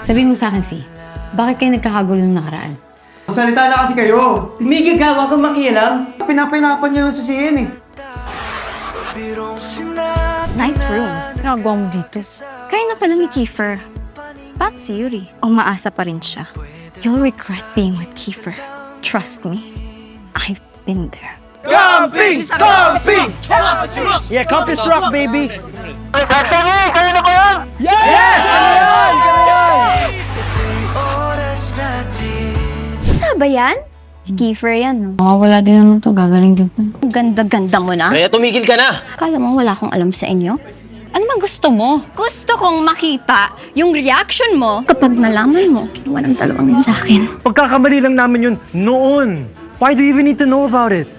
Sabihin mo sa akin, Si, bakit kayo nagkakagulo nung nakaraan? Magsalita na kasi kayo. May gagawa kang makialam. Pinapahirapan niya lang sa CN eh. Nice room. Nagawa mo dito. Kaya na pala ni Kiefer. Ba't si Yuri? Umaasa pa rin siya. You'll regret being with Kiefer. Trust me. I've been there. Camping! Camping! Yeah, Campus Rock, baby! Yes! Isa ba yan? Si Kiefer yan, no? Makawala din naman to, gagaling din pa. Ang ganda-ganda mo na. Kaya tumigil ka na! Kala mo wala akong alam sa inyo? Ano ba gusto mo? Gusto kong makita yung reaction mo kapag nalaman mo ginawa ng dalawang yun sa akin. Pagkakamali lang namin yun noon. Why do you even need to know about it?